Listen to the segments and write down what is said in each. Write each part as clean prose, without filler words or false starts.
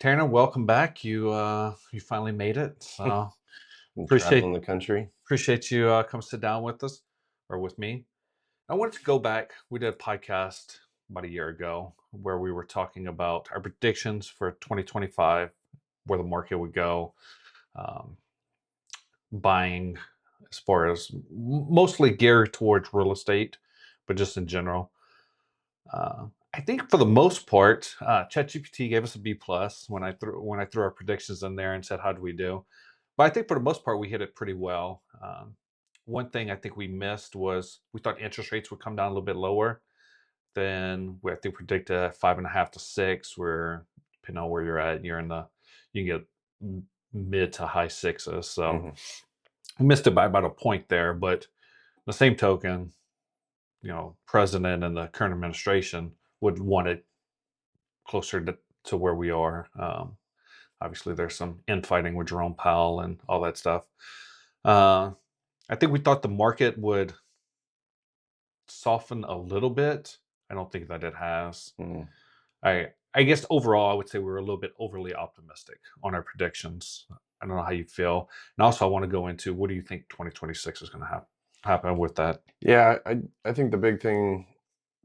Taran, welcome back. You finally made it. So And traveling appreciate the country. appreciate you come sit down with us or with me. I wanted to go back. We did a podcast about a year ago where we were talking about our predictions for 2025, where the market would go, um, buying as far as mostly geared towards real estate, but just in general. I think for the most part, ChatGPT gave us a B plus when I threw our predictions in there and said how do we do. But I think for the most part we hit it pretty well. One thing I think we missed was we thought interest rates would come down a little bit lower than I think predicted 5.5 to 6. Where depending on where you're at, you can get mid to high sixes. So Mhm. we missed it by about a point there. But the same token, president and the current administration would want it closer to where we are. Obviously, there's some infighting with Jerome Powell and all that stuff. Uh, I think we thought the market would soften a little bit. I don't think that it has. Mhm. I guess overall, I would say we were a little bit overly optimistic on our predictions. I don't know how you feel, and also I want to go into what do you think 2026 is going to happen with that. Yeah, I think the big thing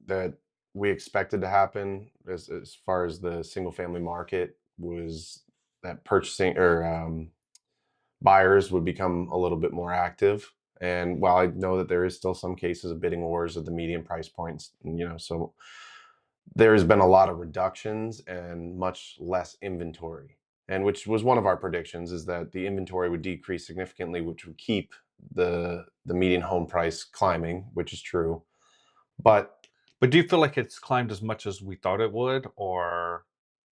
that we expected to happen as far as the single family market was that purchasing or buyers would become a little bit more active. And while I know that there is still some cases of bidding wars at the median price points, so there's been a lot of reductions and much less inventory. And which was one of our predictions is that the inventory would decrease significantly, which would keep the median home price climbing, which is true. But But do you feel like it's climbed as much as we thought it would, or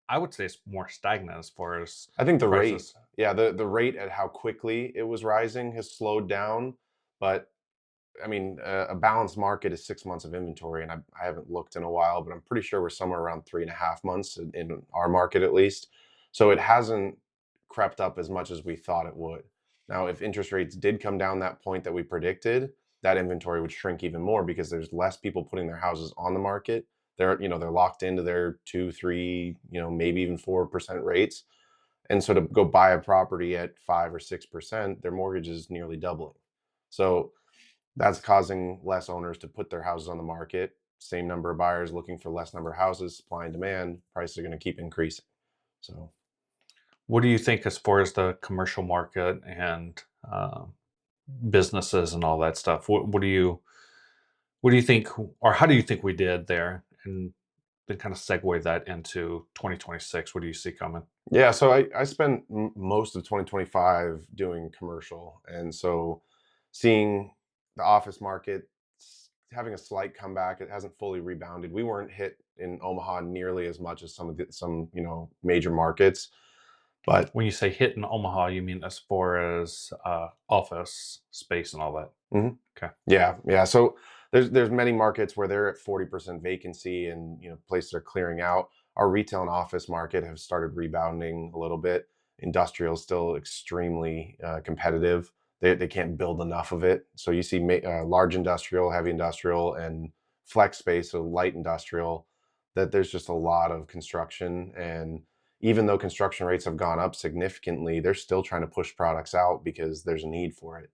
I would say it's more stagnant as far as I think the rate, prices? yeah, the rate at how quickly it was rising has slowed down. But I mean, a balanced market is 6 months of inventory, and I haven't looked in a while, but I'm pretty sure we're somewhere around 3.5 months in our market at least. So it hasn't crept up as much as we thought it would. Now, if interest rates did come down that point that we predicted, that inventory would shrink even more because there's less people putting their houses on the market. They're locked into their 2, 3, maybe even 4% rates. And so to go buy a property at 5 or 6%, their mortgage is nearly doubling. So that's causing less owners to put their houses on the market. Same number of buyers looking for less number of houses, supply and demand, prices are going to keep increasing. So, What do you think as far as the commercial market and businesses and all that stuff? What do you think, or how do you think we did there? And then kind of segue that into 2026. What do you see coming? yeah, so I spent most of 2025 doing commercial. And so seeing the office market having a slight comeback, it hasn't fully rebounded. We weren't hit in Omaha nearly as much as some major markets, but When you say hit in Omaha, you mean as far as office space and all that? mhm. Okay. Yeah, yeah. So there's many markets where they're at 40% vacancy and places are clearing out. Our retail and office market have started rebounding a little bit. Industrial is still extremely competitive. They can't build enough of it. So you see large industrial, heavy industrial, and flex space, so light industrial, that there's just a lot of construction. And even though construction rates have gone up significantly, they're still trying to push products out because there's a need for it.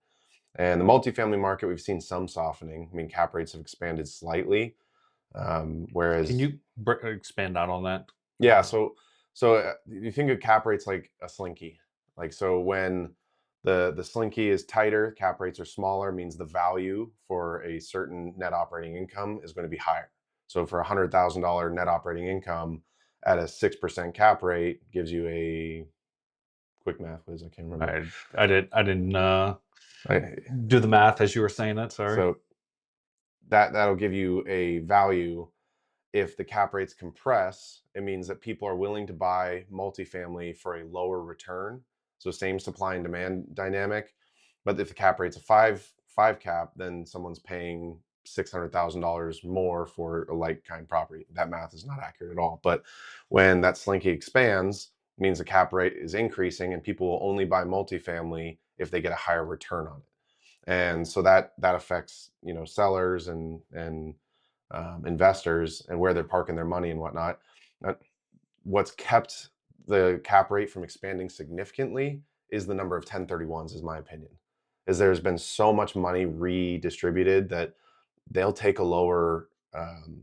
And the multifamily market, we've seen some softening. I mean, cap rates have expanded slightly, Can whereas you expand out on that? yeah. So you think of cap rates like a slinky, like so when the slinky is tighter, cap rates are smaller, means the value for a certain net operating income is going to be higher. So for $100,000 net operating income at a 6% cap rate gives you a quick math whiz. I can't remember. I didn't I, do the math as you were saying it. Sorry. so that'll give you a value. If the cap rates compress, it means that people are willing to buy multifamily for a lower return. So same supply and demand dynamic. But if the cap rate's a five cap, then someone's paying $600,000 more for a like kind property. That math is not accurate at all. But when that slinky expands, it means the cap rate is increasing and people will only buy multifamily if they get a higher return on it. And so that affects sellers and investors and where they're parking their money and whatnot. Uh, what's kept the cap rate from expanding significantly is the number of 1031s, is my opinion. Is there's been so much money redistributed that they'll take a lower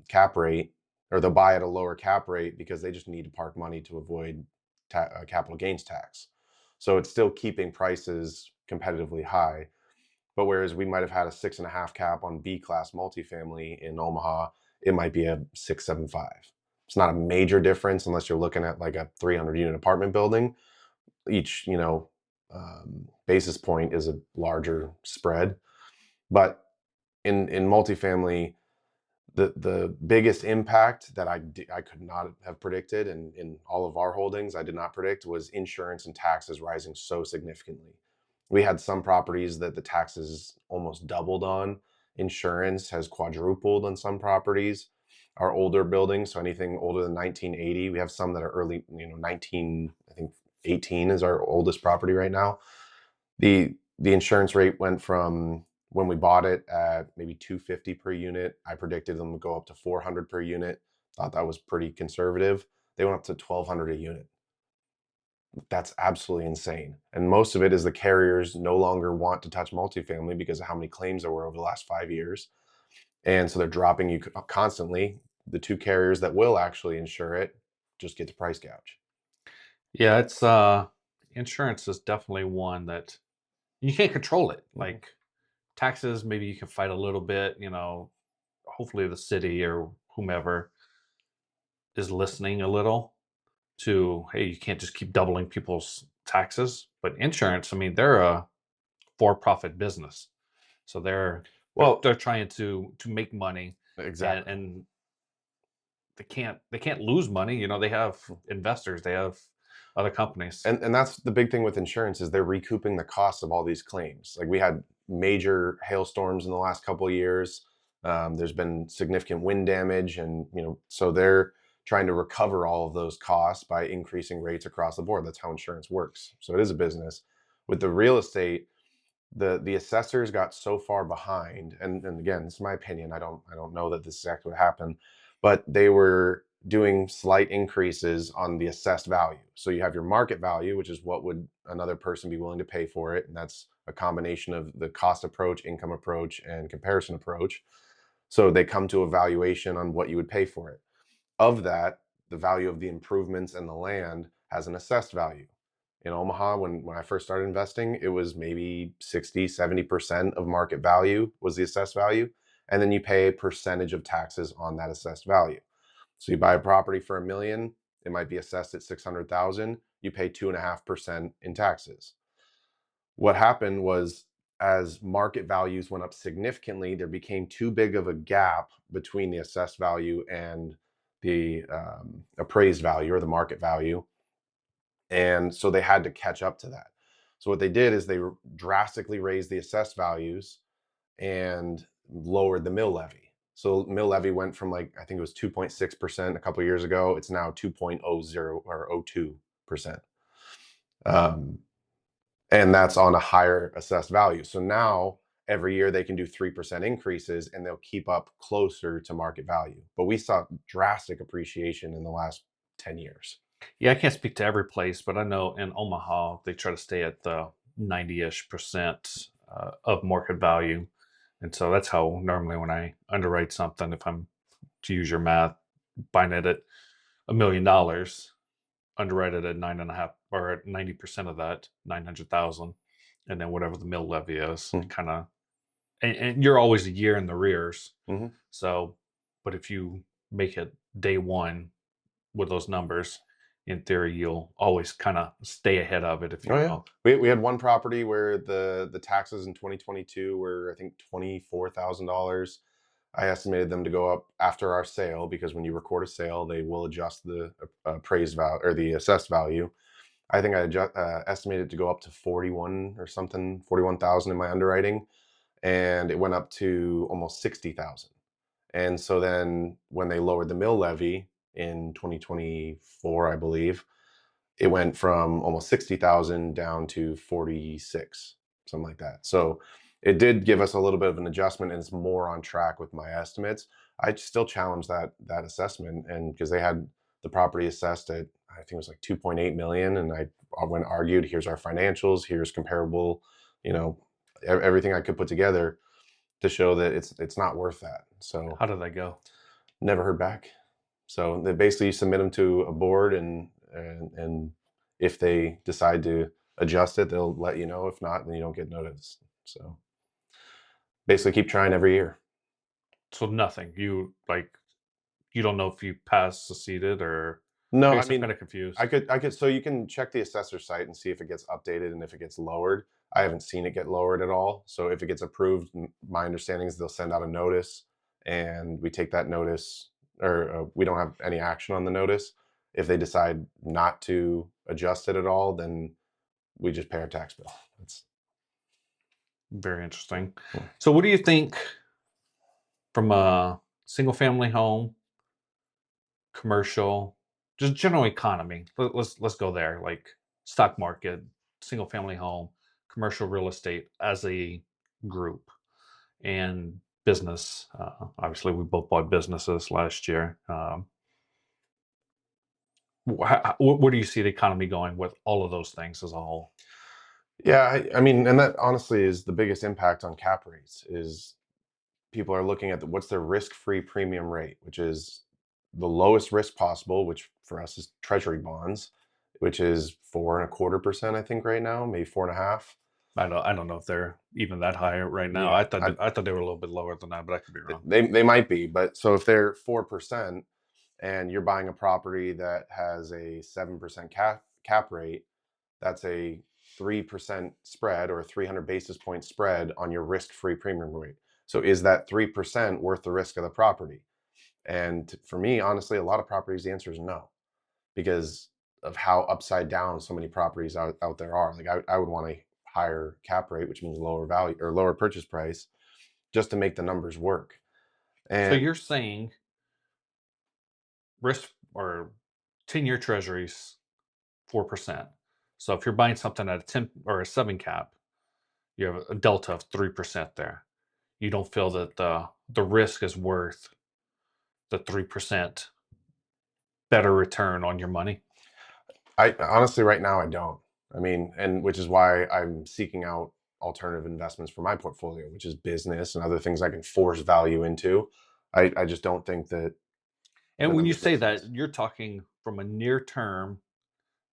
cap rate, or they'll buy at a lower cap rate because they just need to park money to avoid capital gains tax. So it's still keeping prices competitively high. But whereas we might have had a 6.5 cap on B class multifamily in Omaha, it might be a 6.75. It's not a major difference unless you're looking at like a 300 unit apartment building. Each, basis point is a larger spread. But in multifamily, the biggest impact that I could not have predicted, and in all of our holdings I did not predict, was insurance and taxes rising so significantly. We had some properties that the taxes almost doubled on. Insurance has quadrupled on some properties. Our older buildings, so anything older than 1980, we have some that are early, 19, I think 18 is our oldest property right now. The insurance rate went from, when we bought it, at maybe 250 per unit. I predicted them to go up to 400 per unit. Thought that was pretty conservative. They went up to 1200 a unit. That's absolutely insane. And most of it is the carriers no longer want to touch multifamily because of how many claims there were over the last 5 years. And so they're dropping you constantly. The two carriers that will actually insure it just get to price gouge. Yeah, it's insurance is definitely one that you can't control it. Mhm. Like taxes, maybe you can fight a little bit, hopefully the city or whomever is listening a little to, hey, you can't just keep doubling people's taxes. But insurance, I mean, they're a for-profit business. So they're Well, they're trying to make money, and exactly. they can't lose money. They have investors, they have other companies. And that's the big thing with insurance, is they're recouping the costs of all these claims. Like, we had major hailstorms in the last couple of years. There's been significant wind damage, and so they're trying to recover all of those costs by increasing rates across the board. That's how insurance works. So it is a business. With the real estate, the assessors got so far behind, and again, this is my opinion, I don't know that this is exactly what happened, but they were doing slight increases on the assessed value. So you have your market value, which is what would another person be willing to pay for it, and that's a combination of the cost approach, income approach, and comparison approach. So they come to a valuation on what you would pay for it. Of that, the value of the improvements and the land has an assessed value. In Omaha, when I first started investing, it was maybe 60-70% of market value was the assessed value. And then you pay a percentage of taxes on that assessed value. So you buy a property for 1 million, it might be assessed at 600,000, you pay 2.5% in taxes. What happened was, as market values went up significantly, there became too big of a gap between the assessed value and the appraised value or the market value. And so they had to catch up to that. So what they did is they drastically raised the assessed values and lowered the mill levy. So mill levy went from, like, I think it was 2.6% a couple of years ago. It's now 2.00 or 02%. Um, and that's on a higher assessed value. So now every year they can do 3% increases, and they'll keep up closer to market value. But we saw drastic appreciation in the last 10 years. Yeah, I can't speak to every place, but I know in Omaha they try to stay at the 90-ish% of market value. And so that's how normally when I underwrite something, if I'm to use your math, buying it at $1 million, underwrite it at 9.5 or at 90% of that, 900,000, and then whatever the mill levy is, Mhm. kind of, and you're always a year in the rears. Mhm. So, but if you make it day one with those numbers, in theory, you'll always kind of stay ahead of it if Oh you yeah. know. We had one property where the taxes in 2022 were, I think, $24,000. I estimated them to go up after our sale, because when you record a sale, they will adjust the appraised value or the assessed value. I think estimated to go up to 41 or something, 41,000 in my underwriting, and it went up to almost 60,000. And so then when they lowered the mill levy in 2024, I believe, it went from almost 60,000 down to 46, something like that. So it did give us a little bit of an adjustment, and it's more on track with my estimates. I still challenge that assessment, and because they had the property assessed at, think it was like 2.8 million. And I went and argued, here's our financials, here's comparable, you know, everything I could put together to show that it's not worth that. So How did that go? never heard back. So they basically submit them to a board, and if they decide to adjust it, they'll let you know. If not, then you don't get notice. So basically, keep trying every year. So nothing. You don't know if you passed, succeeded, or I No, I guess I'm mean, kind of confused. I could. So you can check the assessor site and see if it gets updated and if it gets lowered. I haven't seen it get lowered at all. So if it gets approved, my understanding is they'll send out a notice, and we take that notice, or we don't have any action on the notice. If they decide not to adjust it at all, then we just pay our tax bill. That's Very interesting. hmm. So, what do you think from a single family home, commercial, just general economy? Let's go there. Like stock market, single family home, commercial real estate as a group, and business. Obviously, we both bought businesses last year. Where do you see the economy going with all of those things as a whole? Yeah, I mean, and that honestly is the biggest impact on cap rates is people are looking at what's their risk-free premium rate, which is the lowest risk possible, which for us is treasury bonds, which is 4.25%, I think right now, maybe 4.5. I don't know if they're even that high right now. Yeah, I thought they were a little bit lower than that, but I could be wrong. they might be, but so if they're 4% and you're buying a property that has a 7% cap rate, that's a 3% spread or a 300 basis point spread on your risk-free premium rate. So is that 3% worth the risk of the property? And for me, honestly, a lot of properties, the answer is no, because of how upside down so many properties out there are. Like I would want a higher cap rate, which means lower value or lower purchase price, just to make the numbers work. So And you're saying risk or 10-year treasuries 4%. So if you're buying something at a 10 or a 7 cap, you have a delta of 3% there. You don't feel that the risk is worth the 3% better return on your money. I honestly, right now, I don't. I mean, and which is why I'm seeking out alternative investments for my portfolio, which is business and other things I can force value into. I just don't think that And the when you numbers make say that, sense. you're talking from a near term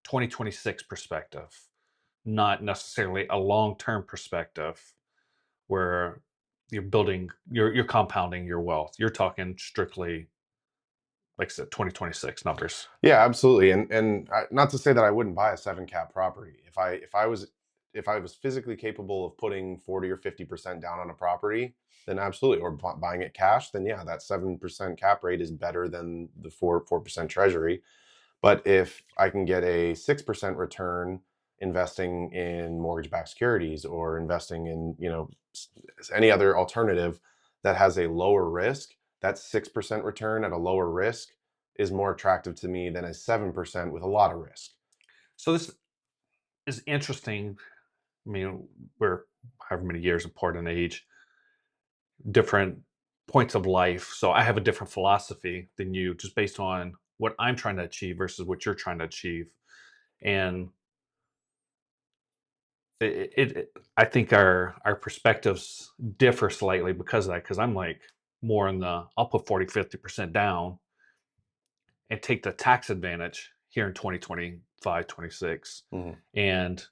2026 perspective, not necessarily a long-term perspective where you're compounding your wealth. You're talking strictly, like I said, 2026 numbers. Yeah, absolutely. And not to say that I wouldn't buy a 7 cap property if I was physically capable of putting 40 or 50% down on a property, then absolutely. Or buying it cash, then yeah, that 7% cap rate is better than the 4% treasury. But if I can get a 6% return investing in mortgage-backed securities or investing in, any other alternative that has a lower risk, that 6% return at a lower risk is more attractive to me than a 7% with a lot of risk. So this is interesting. I mean, we're however many years apart in age, different points of life. So I have a different philosophy than you, just based on what I'm trying to achieve versus what you're trying to achieve. And I think our perspectives differ slightly because of that. Because I'm like more in the I'll put 40, 50% down and take the tax advantage here in 2025, 26, Mhm, and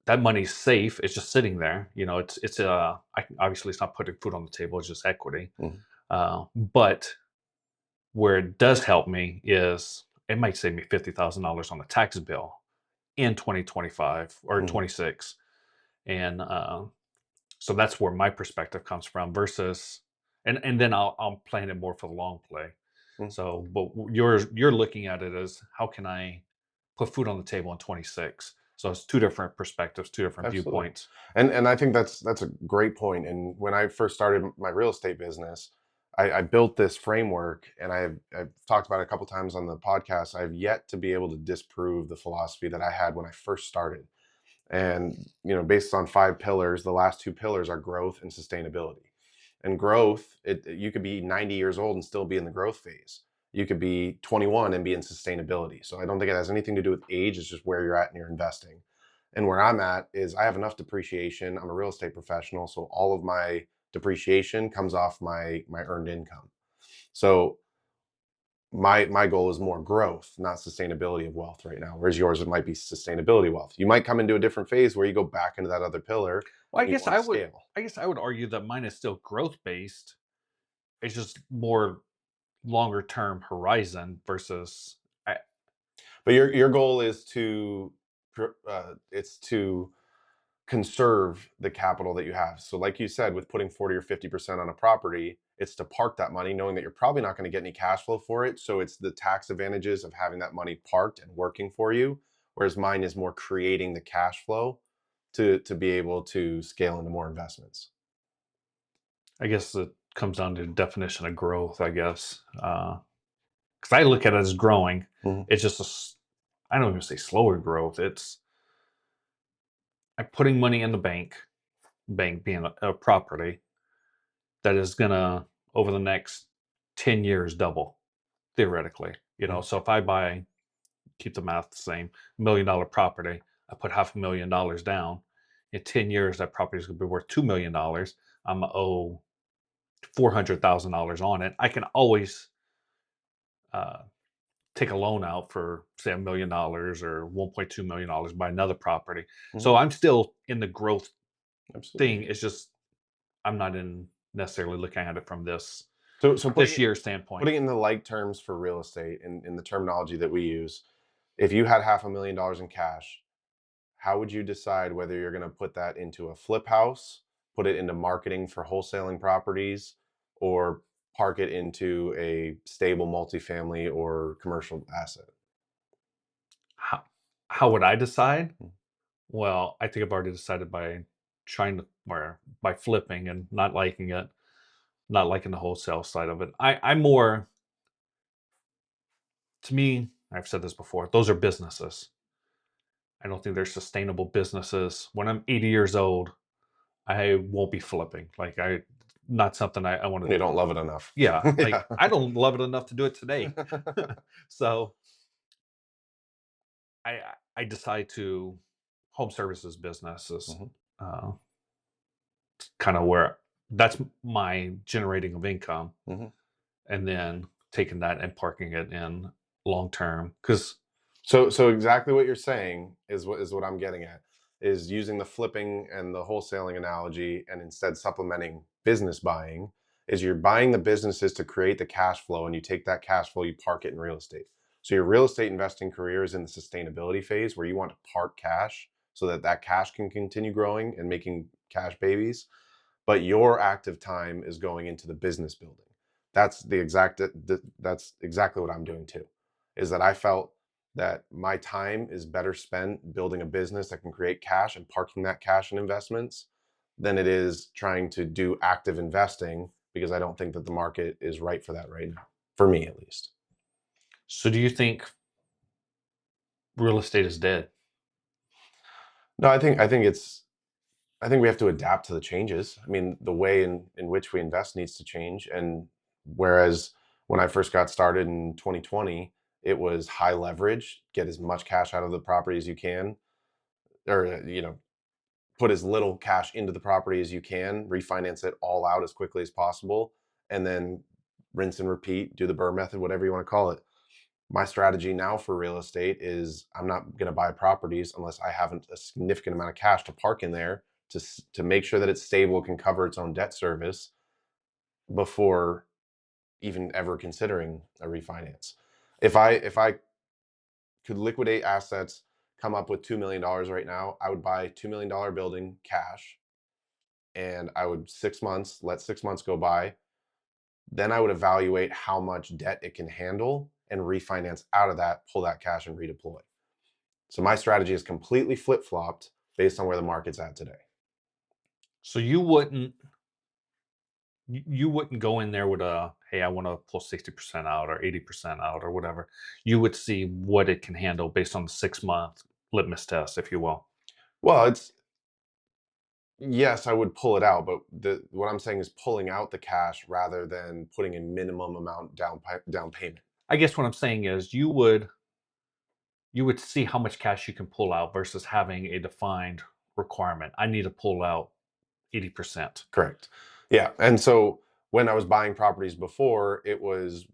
that money's safe. It's just sitting there. Obviously it's not putting food on the table. It's just equity. mhm, But where it does help me is it might save me $50,000 on the tax bill in 2025 or mhm. 26, and so that's where my perspective comes from. Versus, and then I'm playing it more for the long play. Mm, So, but you're looking at it as how can I put food on the table in 26? So it's two different perspectives, two different absolutely. viewpoints. And I think that's a great point. And when I first started my real estate business, I built this framework, and I've talked about it a couple times on the podcast. I've yet to be able to disprove the philosophy that I had when I first started. And based on 5 pillars, the last 2 pillars are growth and sustainability. And growth, you could be 90 years old and still be in the growth phase. You could be 21 and be in sustainability. So I don't think it has anything to do with age. It's just where you're at in your investing. And where I'm at is I have enough depreciation. I'm a real estate professional, so all of my depreciation comes off my earned income. So my goal is more growth, not sustainability of wealth right now. Whereas yours, it might be sustainability wealth. You might come into a different phase where you go back into that other pillar Well, and you want to scale. I guess I would argue that mine is still growth based. It's just more longer term horizon versus I, But your goal is to it's to conserve the capital that you have. So like you said, with putting 40 or 50% on a property, it's to park that money knowing that you're probably not going to get any cash flow for it. So it's the tax advantages of having that money parked and working for you. Whereas mine is more creating the cash flow to be able to scale into more investments. I guess it comes down to the definition of growth, I guess. Because I look at it as growing. Mhm, It's just I don't even say slower growth. It's I'm putting money in the bank being a property that is gonna over the next 10 years double theoretically. mhm, So if I buy, keep the math the same, $1 million property, I put $500,000 down. In 10 years, that property is gonna be worth $2 million. I'm gonna owe $400,000 on it. I can always uh, take a loan out for say $1 million or $1.2 million, buy another property. mhm. So I'm still in the growth Absolutely. thing. It's just I'm not in necessarily looking at it from So this year standpoint. putting it in the like terms for real estate in the terminology that we use, if you had $500,000 in cash, how would you decide whether you're going to put that into a flip house, put it into marketing for wholesaling properties, or park it into a stable multifamily or commercial asset? How how would I decide? Mm. Well, I think I've already decided by trying to or by flipping and not liking it, not liking the wholesale side of it. I'm more to me, I've said this before, those are businesses. I don't think they're sustainable businesses. When I'm 80 years old, I won't be flipping. Like not something I want to. You don't love it enough. Yeah, like Yeah. I don't love it enough to do it today. So I decide to home services businesses, Mhm, uh, kind of where that's my generating of income, mhm. and then taking that and parking it in long term. Because So exactly what you're saying is what I'm getting at, is using the flipping and the wholesaling analogy and instead supplementing business buying, is you're buying the businesses to create the cash flow, and you take that cash flow, you park it in real estate. So your real estate investing career is in the sustainability phase where you want to park cash so that that cash can continue growing and making cash babies, but your active time is going into the business building. That's exactly what I'm doing too. Is that I felt that my time is better spent building a business that can create cash and parking that cash in investments than it is trying to do active investing, because I don't think that the market is right for that right now, for me at least. so, do you think real estate is dead? No, I think we have to adapt to the changes. I mean, the way in which we invest needs to change. And whereas when I first got started in 2020, it was high leverage, get as much cash out of the property as you can, or put as little cash into the property as you can, refinance it all out as quickly as possible, and then rinse and repeat, do the Burr method, whatever you want to call it. My strategy now for real estate is I'm not going to buy properties unless I have a significant amount of cash to park in there to make sure that it's stable, can cover its own debt service before even ever considering a refinance. If I could liquidate assets, come up with $2 million right now, I would buy $2 million building cash, and I would 6 months, let 6 months go by. Then I would evaluate how much debt it can handle and refinance out of that, pull that cash and redeploy. So my strategy is completely flip flopped based on where the market's at today. So you wouldn't go in there with a hey, I want to pull 60% out or 80% out or whatever. You would see what it can handle based on the 6 month litmus test, if you will. Well, it's yes, I would pull it out, but what I'm saying is pulling out the cash rather than putting a minimum amount down payment. I guess what I'm saying is you would see how much cash you can pull out versus having a defined requirement. I need to pull out 80%. Correct. Yeah, and so when I was buying properties before, it was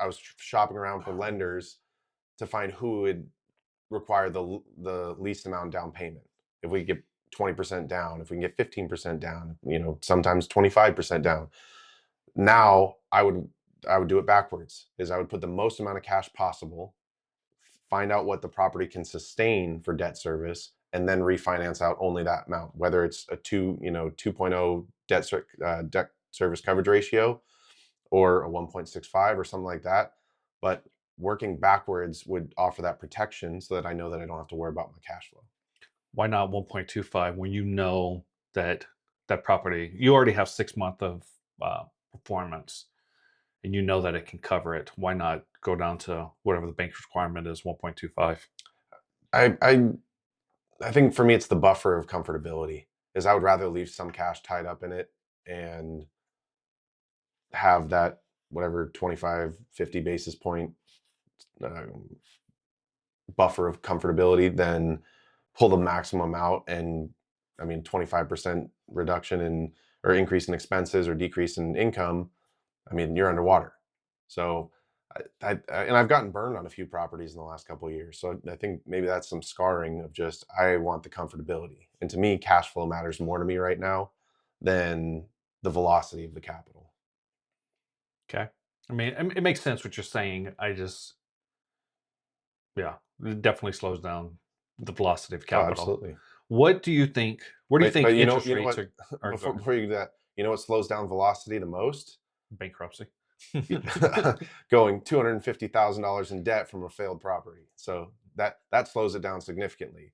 I was shopping around for lenders to find who would require the least amount down payment. If we get 20% down, if we can get 15% down, sometimes 25% down. Now I would do it backwards. Is I would put the most amount of cash possible, find out what the property can sustain for debt service, and then refinance out only that amount, whether it's a 2.0 debt service coverage ratio or a 1.65 or something like that. But working backwards would offer that protection so that I know that I don't have to worry about my cash flow. Why not 1.25 when you know that that property you already have 6 months of performance and you know that it can cover it? Why not go down to whatever the bank requirement is, 1.25? I think for me it's the buffer of comfortability. Is I would rather leave some cash tied up in it and have that whatever 25, 50 basis point uh, buffer of comfortability than pull the maximum out. And I mean 25% reduction in or increase in expenses or decrease in income, I mean you're underwater. So and I've gotten burned on a few properties in the last couple of years, so I think maybe that's some scarring of just I want the comfortability. And to me cash flow matters more to me right now than the velocity of the capital. Okay. I mean, it makes sense what you're saying. I just, yeah, it definitely slows down the velocity of Oh, capital. absolutely. What do you think? Where do you But think you know interest you know rates what are before going? before you do that, you know what slows down velocity the most? Bankruptcy. Going $250,000 in debt from a failed property. So that slows it down significantly.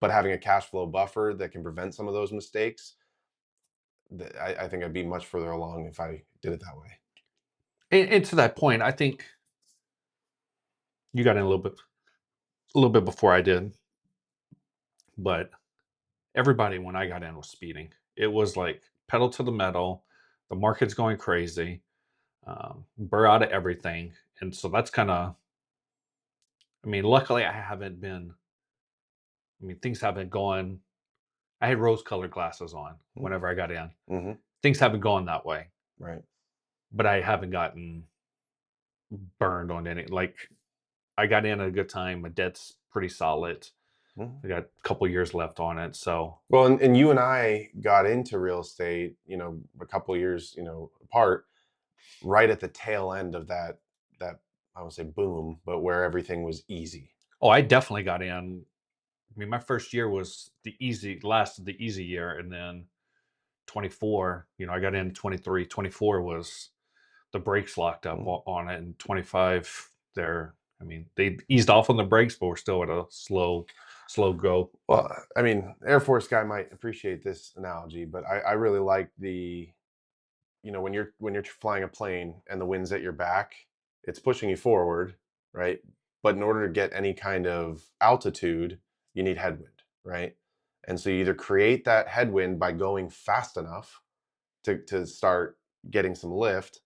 But having a cash flow buffer that can prevent some of those mistakes, I think I'd be much further along if I did it that way. And to that point, I think you got in a little bit before I did, but everybody when I got in was speeding. It was like pedal to the metal. The market's going crazy. Burr out of everything, and so that's kind of. I mean, luckily I haven't been. I mean, things haven't gone. I had rose-colored glasses on whenever I got in. Mm-hmm. Things haven't gone that way, Right. but I haven't gotten burned on any. Like I got in at a good time. My debt's pretty solid. Mhm. I got a couple years left on it, so Well, and you and I got into real estate, a couple years, apart, right at the tail end of that I would say boom, but where everything was easy. oh, I definitely got in. I mean, my first year was the easy year, and then 24, I got in 23. 24 was the brakes locked up Mm. on it, and 25, I mean, they eased off on the brakes, but we're still at a slow go. Well, I mean, Air Force guy might appreciate this analogy, but I really like when you're flying a plane and the wind's at your back, it's pushing you forward, right? But in order to get any kind of altitude, you need headwind, right? And so you either create that headwind by going fast enough to start getting some lift,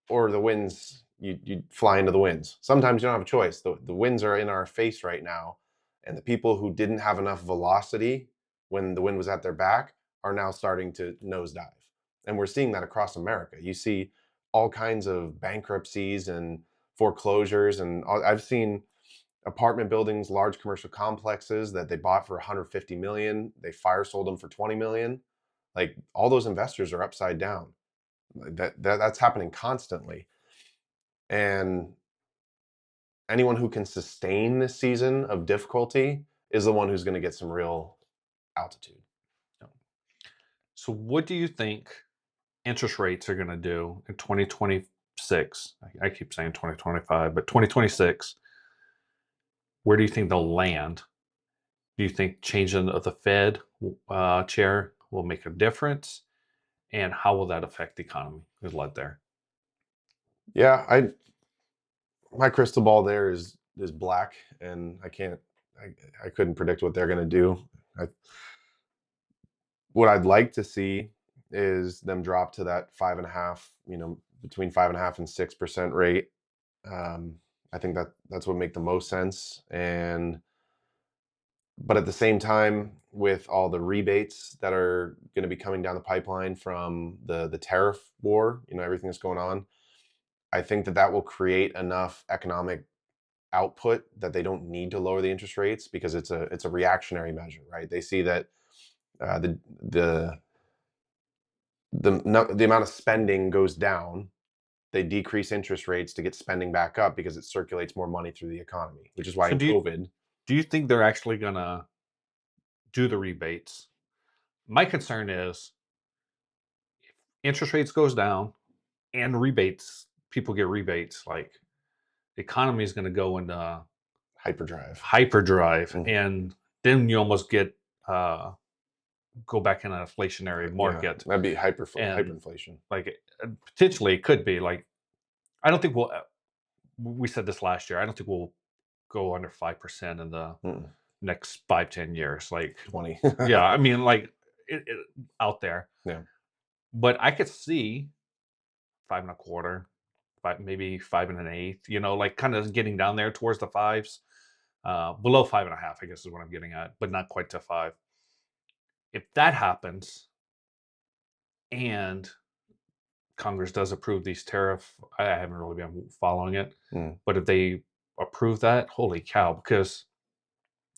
or the winds you fly into the winds. Sometimes you don't have a choice. The winds are in our face right now, and the people who didn't have enough velocity when the wind was at their back are now starting to nosedive. And we're seeing that across America. You see all kinds of bankruptcies and foreclosures, and I've seen apartment buildings, large commercial complexes that they bought for 150 million, they fire sold them for 20 million. Like all those investors are upside down. That's happening constantly. And anyone who can sustain this season of difficulty is the one who's going to get some real altitude. So, what do you think interest rates are going to do in 2026? I keep saying 2025, but 2026, where do you think they'll land? Do you think changing of the Fed chair will make a difference? And how will that affect the economy? Is led there. Yeah, my crystal ball there is black, and I couldn't predict what they're going to do. I, what I'd like to see is them drop to that 5.5, between 5.5 and 6% rate, Um, I think that that's what make the most sense. And but at the same time, with all the rebates that are going to be coming down the pipeline from the tariff war, everything that's going on, I think that that will create enough economic output that they don't need to lower the interest rates because it's a reactionary measure, right? They see that uh, the the the amount of spending goes down. They decrease interest rates to get spending back up because it circulates more money through the economy, which is why So in COVID, do you think they're actually gonna do the rebates? My concern is interest rates goes down and rebates, people get rebates, like the economy is gonna go into hyperdrive. hyperdrive, Mhm. and then you almost get uh, go back in an inflationary Yeah, market, that'd be and hyperinflation. like potentially it could be like I don't think we'll. We said this last year. I don't think we'll go under 5% in the Mm-mm. next 5-10 years. Like, 20. yeah, I mean, like it out there, Yeah. but I could see 5.25, five, maybe 5 1/8. Like kind of getting down there towards the fives, below 5.5. I guess is what I'm getting at, but not quite to five. If that happens, and Congress does approve these tariff. I haven't really been following it, Mm. but if they approve that, holy cow! Because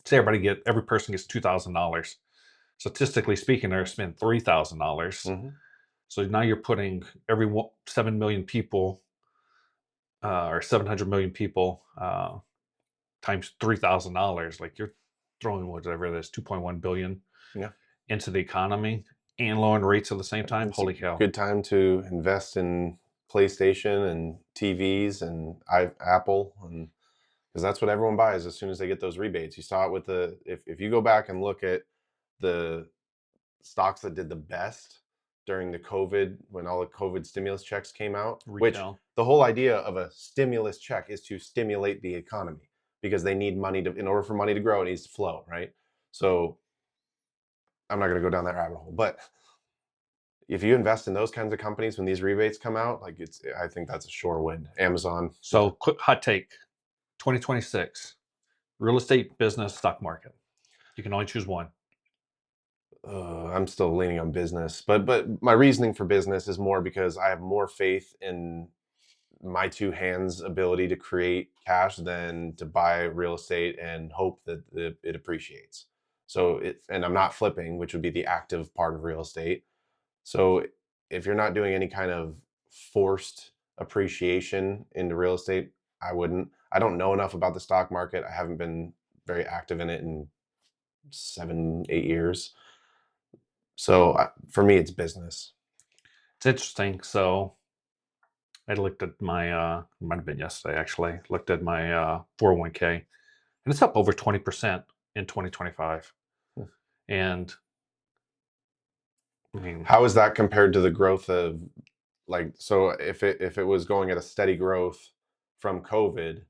say every person gets $2,000. Statistically speaking, they're spending $3,000. Mhm. So now you're putting 7 million people, or 700 million people, times $3,000. Like you're throwing whatever it is, 2.1 billion Yeah. into the economy and lowering rates at the same time. It's a Holy cow! good time to invest in PlayStation and TVs and Apple, and because that's what everyone buys as soon as they get those rebates. You saw it with the if you go back and look at the stocks that did the best during the COVID, when all the COVID stimulus checks came out, which Retail. the whole idea of a stimulus check is to stimulate the economy because they need money to, in order for money to grow, it needs to flow, right? So I'm not going to go down that rabbit hole, but if you invest in those kinds of companies when these rebates come out, like I think that's a sure win. Amazon, So quick hot take: 2026 real estate, business, stock market. You can only choose one. I'm still leaning on business, but my reasoning for business is more because I have more faith in my two hands' ability to create cash than to buy real estate and hope that it appreciates. So and I'm not flipping, which would be the active part of real estate. So if you're not doing any kind of forced appreciation into real estate, I wouldn't. I don't know enough about the stock market. I haven't been very active in it in 7, 8 years. So for me, it's business. It's interesting. So I looked at my it might have been yesterday actually, looked at my 401k, and it's up over 20% in 2025. And I mean, How is that compared to the growth of, like, so if it was going at a steady growth from COVID,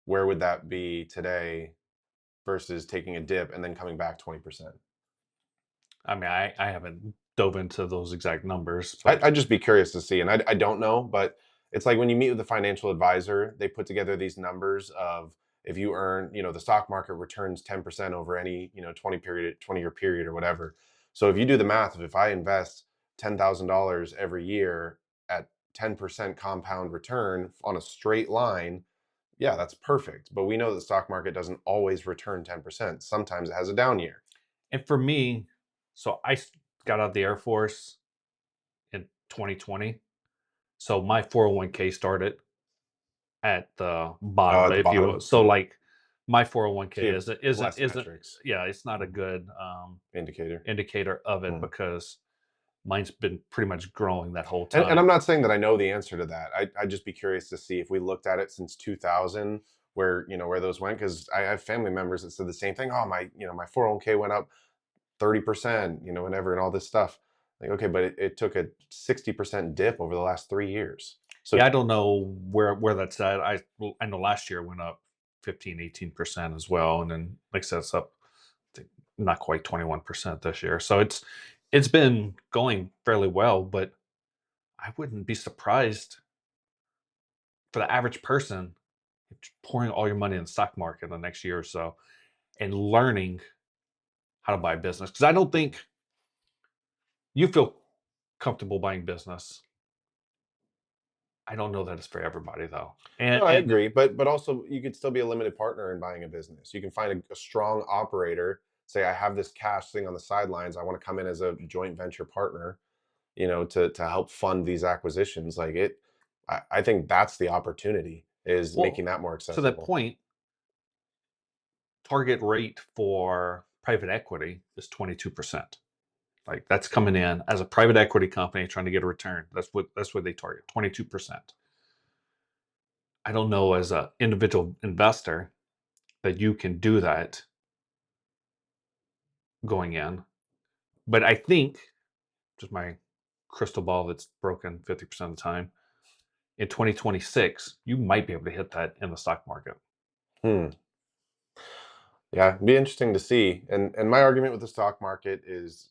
where would that be today versus taking a dip and then coming back 20%? I haven't dove into those exact numbers, but I'd just be curious to see, and I don't know, but it's like when you meet with a financial advisor, they put together these numbers of if you earn, the stock market returns 10% over any, 20-year period or whatever. So if you do the math of if I invest $10,000 every year at 10% compound return on a straight line, yeah, that's perfect. But we know that the stock market doesn't always return 10%. Sometimes it has a down year. and for me, so got out of the Air Force in 2020. So my 401k started at the bottom, At the if you will. bottom, So like my 401k so you have less isn't metrics. yeah, it's not a Mhm. good Indicator. indicator of it Mm. because mine's been pretty much growing that whole And time. I'm not saying that I know the answer to that. I'd just be curious to see if we looked at it since 2000, where those went. Because I have family members that said the same thing. Oh, my 401k went up 30%, whenever, and all this stuff. Like, okay, but it took a 60% dip over the last 3 years. So Yeah, I don't know where that's at. I know last year went up 15-18% as well, and then like I said, it's up I think not quite 21% this year. So it's been going fairly well, but I wouldn't be surprised for the average person, pouring all your money in the stock market in the next year or so and learning how to buy a business. Because I don't think you feel comfortable buying business. I don't know that it's for everybody though. No, And I and agree, but also you could still be a limited partner in buying a business. You can find a strong operator. Say, I have this cash thing on the sidelines. I want to come in as a joint venture partner, to help fund these acquisitions. Like it, I think that's the opportunity is making well, that more to that accessible. point, target rate for private equity is 22%. Like that's coming in as a private equity company trying to get a return. That's what they target, 22%. I don't know as an individual investor that you can do that going in. But I think, just my crystal ball that's broken 50% of the time, in 2026, you might be able to hit that in the stock market. Hmm. Yeah, it'd be interesting to see. And my argument with the stock market is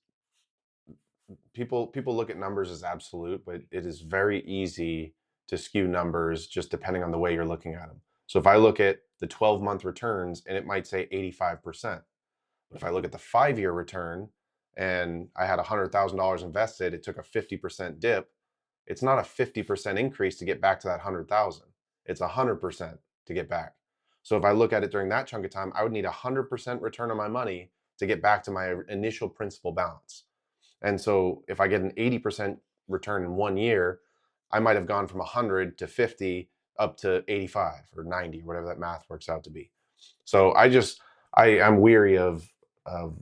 people look at numbers as absolute, but it is very easy to skew numbers just depending on the way you're looking at them. So if I look at the 12-month returns and it might say 85%, but if I look at the 5-year return and I had $100,000 invested, it took a 50% dip. It's not a 50% increase to get back to that 100,000. It's 100% to get back. So if I look at it during that chunk of time, I would need a 100% return on my money to get back to my initial principal balance. And so if I get an 80% return in 1 year, I might have gone from 100 to 50 up to 85 or 90, whatever that math works out to be. So I'm weary of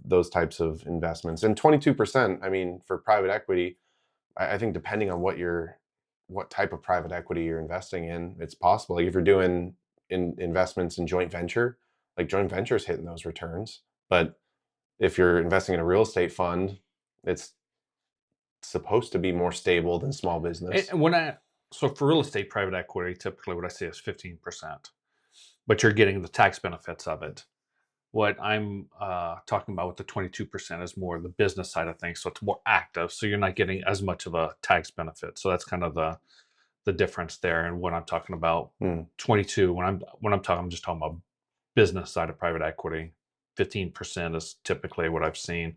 those types of investments. And 22%, I mean, for private equity, I think depending on what type of private equity you're investing in, it's possible. Like if you're doing investments in joint venture, like joint ventures hitting those returns. But if you're investing in a real estate fund, it's supposed to be more stable than small And business. and when I so for real estate private equity, typically what I say is 15%, but you're getting the tax benefits of it. What I'm talking about with the 22% is more the business side of things. So it's more active. So you're not getting as much of a tax benefit. So that's kind of the difference there. And what I'm talking about, Hmm. 22, when I'm talking, I'm just talking about business side of private equity. 15% is typically what I've seen.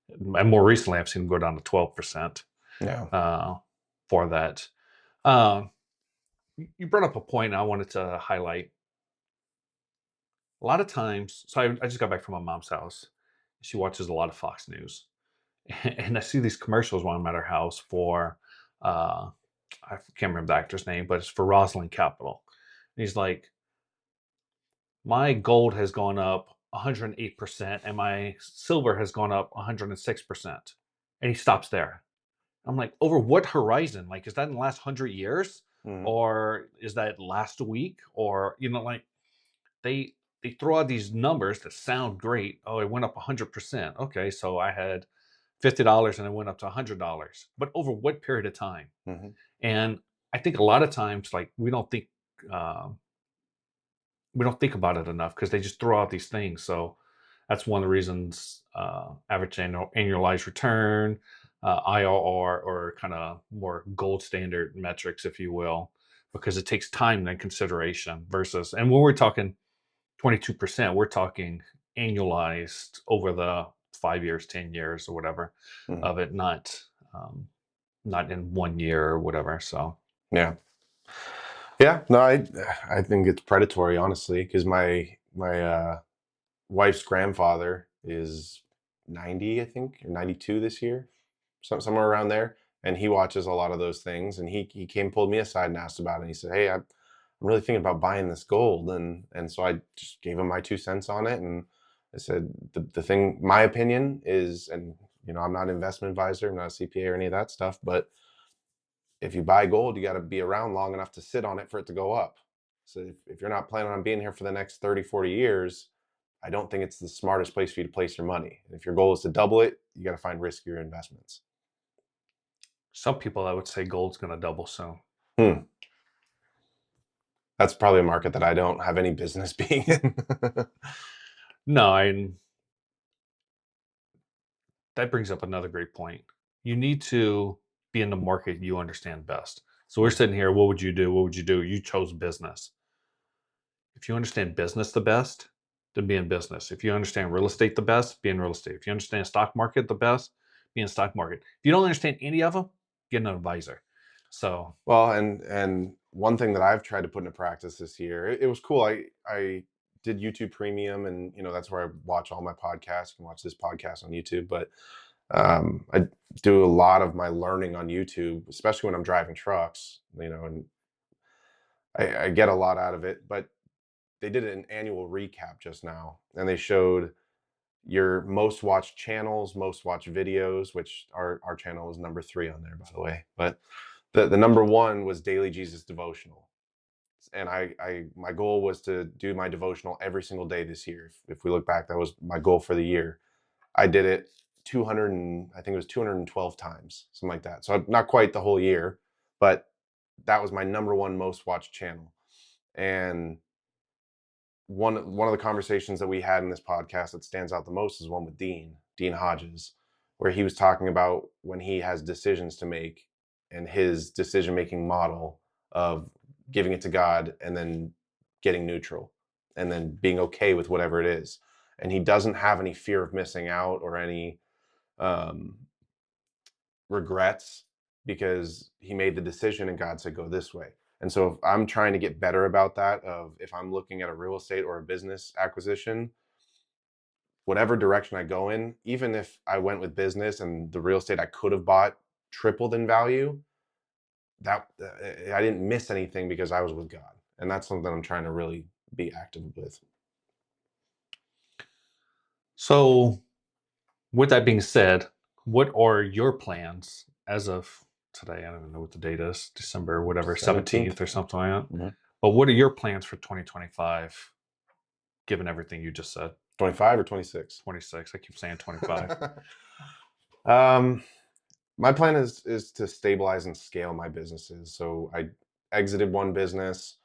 And more recently I've seen them go down to 12% Yeah. uh, for that. Um, you brought up a point I wanted to highlight. A lot of times, so I just got back from my mom's house. She watches a lot of Fox News, and I see these commercials while I'm at her house for, I can't remember the actor's name, but it's for Rosalind Capital. And he's like, my gold has gone up 108%, and my silver has gone up 106%. And he stops there. I'm like, over what horizon? Like, is that in the last 100 years? Hmm. Or is that last week? Or, like, they they throw out these numbers that sound great. Oh, it went up 100%. Okay, so I had $50 and it went up to $100. But over what period of time? Hmm. And I think a lot of times, like we don't think about it enough because they just throw out these things. So that's one of the reasons average annualized return, IRR, or kind of more gold standard metrics, if you will, because it takes time and consideration versus, and when we're talking 22%, we're talking annualized over the 5 years, 10 years, or whatever Hmm. of it, um, not in 1 year or whatever. So Yeah. Yeah. No, I think it's predatory, honestly, because my wife's grandfather is 90, I think, or 92 this year, somewhere around there. And he watches a lot of those things. And he came, pulled me aside and asked about it. And he said, "Hey, I'm really thinking about buying this gold." And so I just gave him my 2 cents on it. And I said, the thing, my opinion is, and I'm not an investment advisor, I'm not a CPA or any of that stuff, but if you buy gold, you got to be around long enough to sit on it for it to go up. So if you're not planning on being here for the next 30, 40 years, I don't think it's the smartest place for you to place your money. And if your goal is to double it, you got to find riskier investments. some people, I would say gold's going to double soon. Hmm. That's probably a market that I don't have any business being in. No, that brings up another great point. You need to be in the market you understand best. So we're sitting here. What would you do? What would you do? You chose business. If you understand business the best, then be in business. If you understand real estate the best, be in real estate. If you understand stock market the best, be in stock market. If you don't understand any of them, get an advisor. So Well, and one thing that I've tried to put into practice this year, it was cool. I did YouTube Premium, and that's where I watch all my podcasts. You can watch this podcast on YouTube, but I do a lot of my learning on YouTube, especially when I'm driving trucks. And I get a lot out of it. But they did an annual recap just now, and they showed your most watched channels, most watched videos, which our channel is number 3 on there, by the way. But the number 1 was Daily Jesus Devotional. And I my goal was to do my devotional every single day this year. If we look back, that was my goal for the year. I did it 200 and I think it was 212 times, something like that. So not quite the whole year, but that was my number 1 most watched channel. And one of the conversations that we had in this podcast that stands out the most is one with Dean Hodges, where he was talking about when he has decisions to make and his decision making model of giving it to God and then getting neutral and then being okay with whatever it is. And he doesn't have any fear of missing out or any um, regrets because he made the decision and God said, go this way. And so if I'm trying to get better about that, of if I'm looking at a real estate or a business acquisition, whatever direction I go in, even if I went with business and the real estate I could have bought tripled in value, that I didn't miss anything because I was with God. And that's something I'm trying to really be active with. so with that being said, what are your plans as of today? I don't even know what the date is, December, whatever, 17th. 17th or something like that. Mhm. But what are your plans for 2025, given everything you just said? 25 or 26. 26. I keep saying 25. um, my plan is to stabilize and scale my businesses. So I exited one business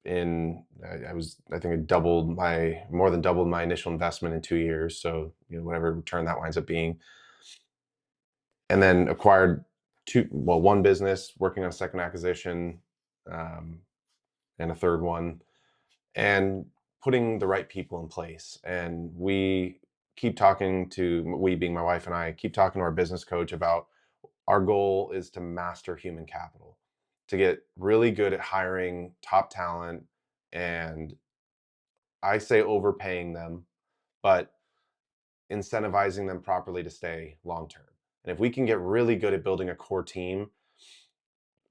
in I think I doubled my more than doubled my initial investment in 2 years. So whatever return that winds up being, and then acquired one business, working on a second acquisition, um, and a third one, and putting the right people in place. And we being my wife and I keep talking to our business coach about our goal is to master human capital, to get really good at hiring top talent. And I say overpaying them, but incentivizing them properly to stay long term. And if we can get really good at building a core team,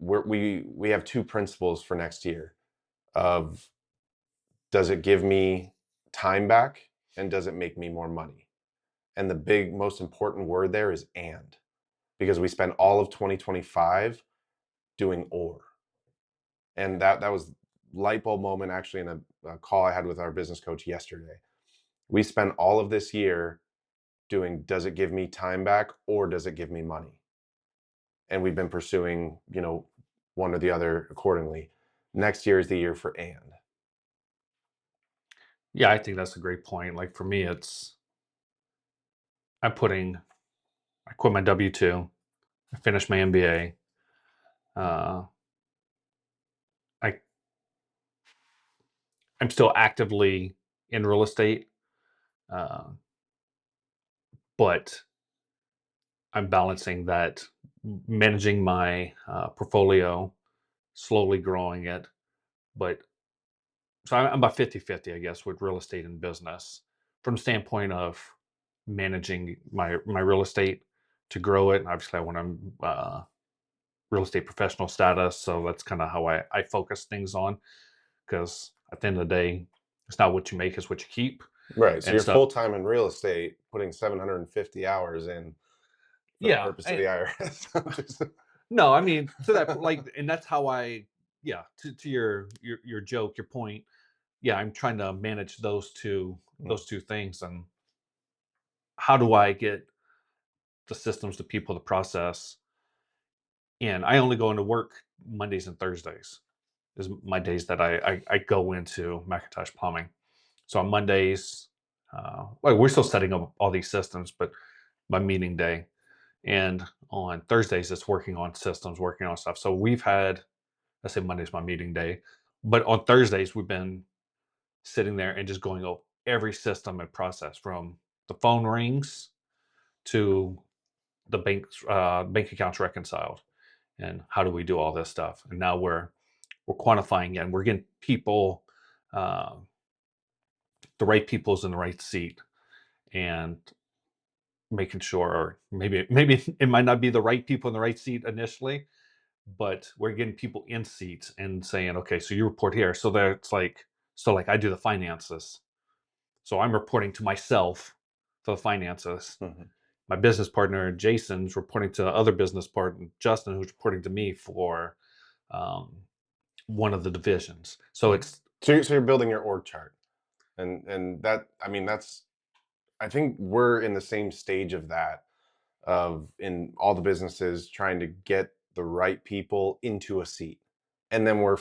we have 2 principles for next year of, does it give me time back and does it make me more money? And the big most important word there is and, because we spent all of 2025 doing or. And that was light bulb moment actually in a call I had with our business coach yesterday. We spent all of this year doing, does it give me time back or does it give me money? And we've been pursuing, one or the other accordingly. Next year is the year for and. Yeah, I think that's a great point. Like for me, I'm putting, I quit my W 2, I finished my MBA. Uh, I, I'm still actively in real estate, uh, but I'm balancing that, managing my portfolio, slowly growing it. But so I'm about 50-50, I guess, with real estate and business from the standpoint of managing my real estate to grow it. Obviously, I want to real estate professional status. So that's kind of how I focus things on, because at the end of the day, it's not what you make, it's what you keep. Right. So And you're so, full time in real estate, putting 750 hours in for the yeah. purpose of the IRS. No, I mean, to that, like, and that's how yeah, to your joke, your point. Yeah, I'm trying to manage those two things. And how do I get the systems, the people, the process? And I only go into work Mondays and Thursdays is my days that I go into Macintosh Plumbing. So on Mondays, well, we're still setting up all these systems, but my meeting day And on Thursdays, it's working on systems, working on stuff. So we've had, I say Monday's my meeting day, but on Thursdays, we've been sitting there and just going over every system and process from the phone rings to the bank accounts reconciled and how do we do all this stuff. And now we're quantifying it and we're getting people, uh, the right people's in the right seat and making sure maybe it might not be the right people in the right seat initially, but we're getting people in seats and saying, okay, so you report here. So that it's like, so like I do the finances. So I'm reporting to myself for the finances. Mhm. My business partner, Jason's reporting to the other business partner, Justin, who's reporting to me for um, one of the divisions. So Mhm. it's, So you're building your org chart, and that, I mean, that's, I think we're in the same stage of that, of in all the businesses trying to get the right people into a seat, and then we're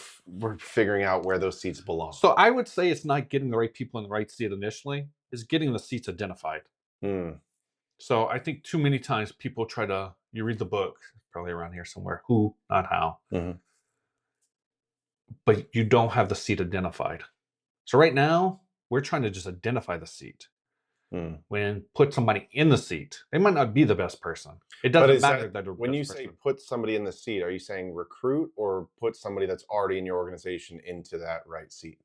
figuring out where those seats belong. so I would say it's not getting the right people in the right seat initially, is getting the seats identified. Mm, So I think too many times people try to, you read the book, probably around here somewhere, who, not how, mhm, but you don't have the seat identified. So right now, we're trying to just identify the seat. mm. When put somebody in the seat, they might not be the best person. It But doesn't is matter that, that they're the when you best say person. put somebody in the seat, are you saying recruit or put somebody that's already in your organization into that right seat?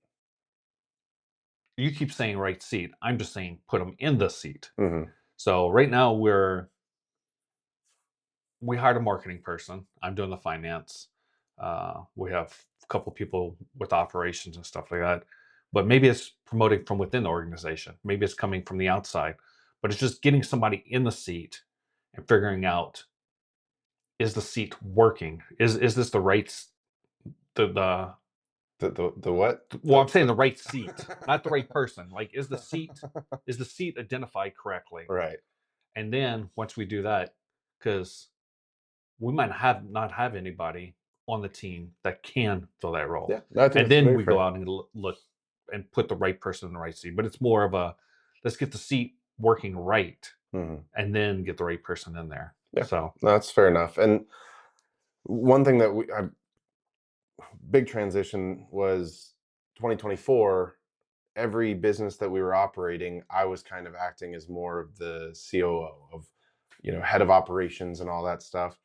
You keep saying right seat. I'm just saying put them in the seat. Mhm, So right now we hired a marketing person. I'm doing the finance. We have a couple people with operations and stuff like that. But maybe it's promoting from within the organization. Maybe it's coming from the outside. But it's just getting somebody in the seat and figuring out, is the seat working? Is this the right the the what? well, I'm saying the right seat, not the right person. Like, is the seat identified correctly? Right. And then once we do that, because we might have not have anybody on the team that can fill that role, Yeah, no, I think and that's then very we go fair. out and look and put the right person in the right seat. But it's more of a, let's get the seat working right, Mhm. and then get the right person in there. Yeah, So no, that's fair enough. And one thing that big transition was 2024. Every business that we were operating, I was kind of acting as more of the COO of, head of operations and all that stuff.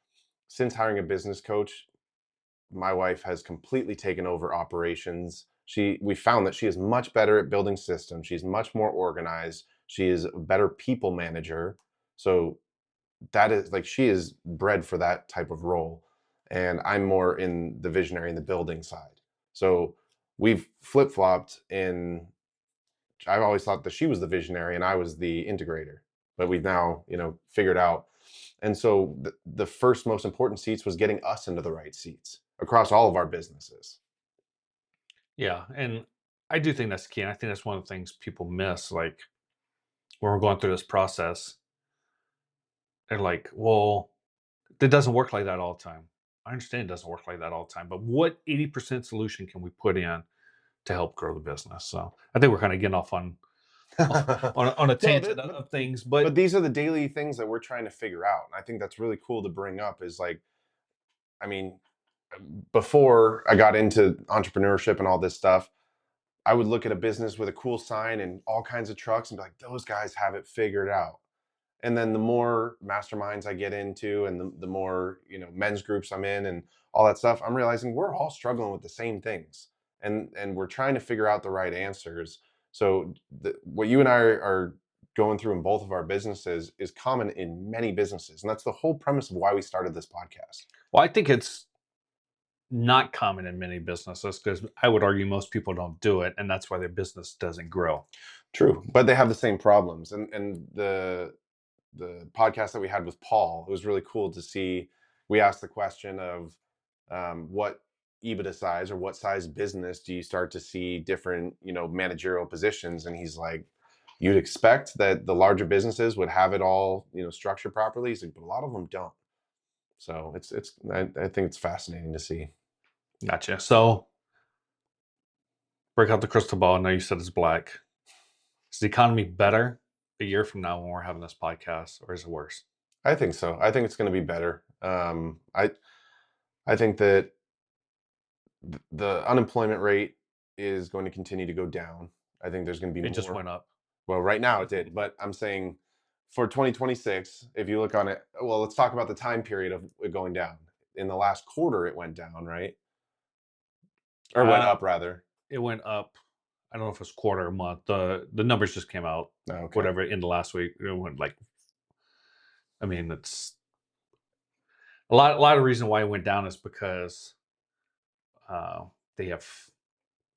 Since hiring a business coach, my wife has completely taken over operations. We found that she is much better at building systems. She's much more organized. She is a better people manager. So that is like, she is bred for that type of role, and I'm more in the visionary and the building side. So we've flip-flopped in, I've always thought that she was the visionary and I was the integrator, but we've now, figured out. And so the first most important seats was getting us into the right seats across all of our businesses. yeah, and I do think that's key. And I think that's one of the things people miss. Like when we're going through this process, they're like, well, it doesn't work like that all the time. I understand it doesn't work like that all the time, but what 80% solution can we put in to help grow the business? So I think we're kind of getting off on on a No, tangent of things, but but these are the daily things that we're trying to figure out. And I think that's really cool to bring up, is like, I mean, before I got into entrepreneurship and all this stuff, I would look at a business with a cool sign and all kinds of trucks and be like, those guys have it figured out. And then the more masterminds I get into, and the more, men's groups I'm in and all that stuff, I'm realizing we're all struggling with the same things. And we're trying to figure out the right answers. So what you and I are going through in both of our businesses is common in many businesses. And that's the whole premise of why we started this podcast. well, I think it's not common in many businesses because I would argue most people don't do it, and that's why their business doesn't grow. True. But they have the same problems. And the podcast that we had with Paul, it was really cool to see. We asked the question of, what EBITDA size or what size business do you start to see different, managerial positions? And he's like, you'd expect that the larger businesses would have it all, structured properly. He's like, but a lot of them don't. So I think it's fascinating to see. Gotcha. So break out the crystal ball. I know you said it's black. Is the economy better a year from now when we're having this podcast, or is it worse? I think so. I think it's going to be better. I think that the unemployment rate is going to continue to go down. I think there's going to be It just more. went up. Well, right now it did, but I'm saying for 2026, if you look on it, well, let's talk about the time period of it going down. In the last quarter, it went down, right? Or went Uh, up rather. it went up. I don't know if it's quarter or month. The numbers just came out. Okay. Whatever in the last week, it went like. I mean, it's a lot. A lot of reason why it went down is because uh, they have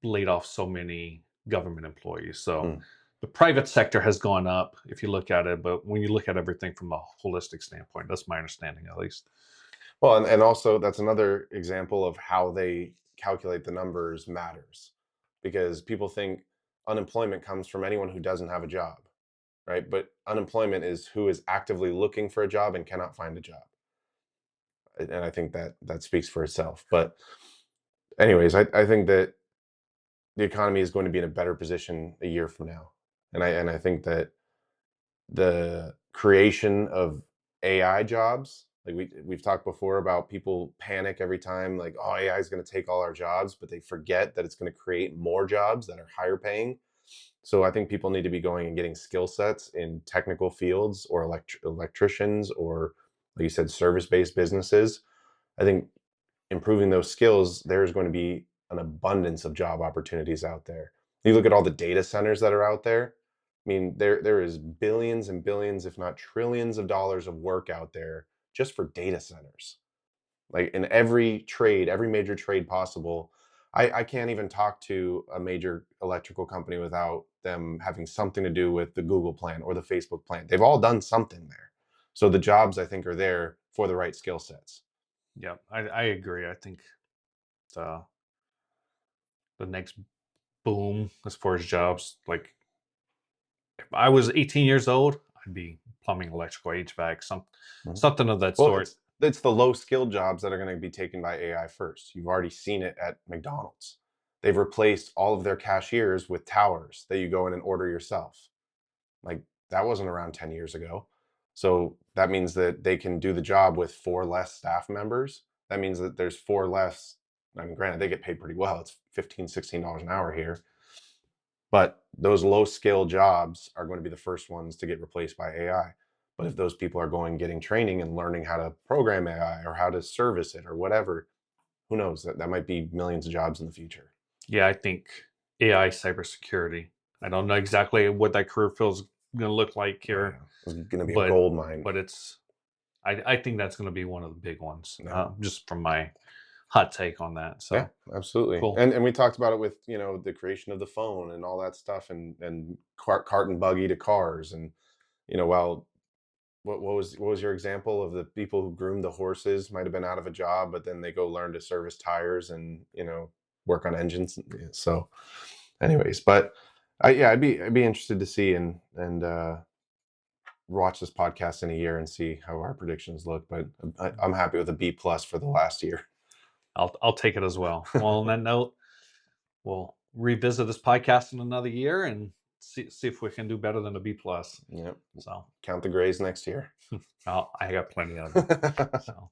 laid off so many government employees. So Mm. the private sector has gone up if you look at it, but when you look at everything from a holistic standpoint, that's my understanding at least. Well, and also that's another example of how they calculate the numbers matters because people think unemployment comes from anyone who doesn't have a job, right? But unemployment is who is actively looking for a job and cannot find a job. And I think that that speaks for itself. But anyways, I think that the economy is going to be in a better position a year from now. And I think that the creation of AI jobs, like we've talked before about people panic every time like, oh, AI is going to take all our jobs, but they forget that it's going to create more jobs that are higher paying. So I think people need to be going and getting skill sets in technical fields or electricians or like you said service-based businesses. I think improving those skills, there's going to be an abundance of job opportunities out there. You look at all the data centers that are out there. I mean, there is billions and billions, if not trillions of dollars of work out there just for data centers. Like in every trade, every major trade possible. I can't even talk to a major electrical company without them having something to do with the Google plant or the Facebook plant. They've all done something there. So the jobs I think are there for the right skill sets. Yeah, I agree. I think the next boom as far as jobs, like if I was 18 years old, I'd be plumbing, electrical, HVAC, Mhm. something of that Well, sort. it's the low skill jobs that are going to be taken by AI first. You've already seen it at McDonald's. They've replaced all of their cashiers with towers that you go in and order yourself. Like that wasn't around 10 years ago. So that means that they can do the job with four less staff members. That means that there's four less. I mean, granted, they get paid pretty well. It's 15, $16 an hour here. But those low skill jobs are going to be the first ones to get replaced by AI. But if those people are going getting training and learning how to program AI or how to service it or whatever, who knows? That might be millions of jobs in the future. Yeah, I think AI cybersecurity. I don't know exactly what that career field is going to look like Oh here, yeah, it's going to be a but gold mine. it's I think that's going to be one of the big ones. Yeah, Just from my hot take on that. yeah, So absolutely. cool. And we talked about it with the creation of the phone and all that stuff and cart and buggy to cars and while what was your example of the people who groomed the horses might have been out of a job, but then they go learn to service tires and work on engines. Yeah, so, anyways, but yeah, I'd be interested to see and watch this podcast in a year and see how our predictions look. But I'm happy with a B+ for the last year. I'll take it as well. Well, on that note, we'll revisit this podcast in another year and see if we can do better than a B plus. Yep. So Count the grays next year. I got plenty of them. So.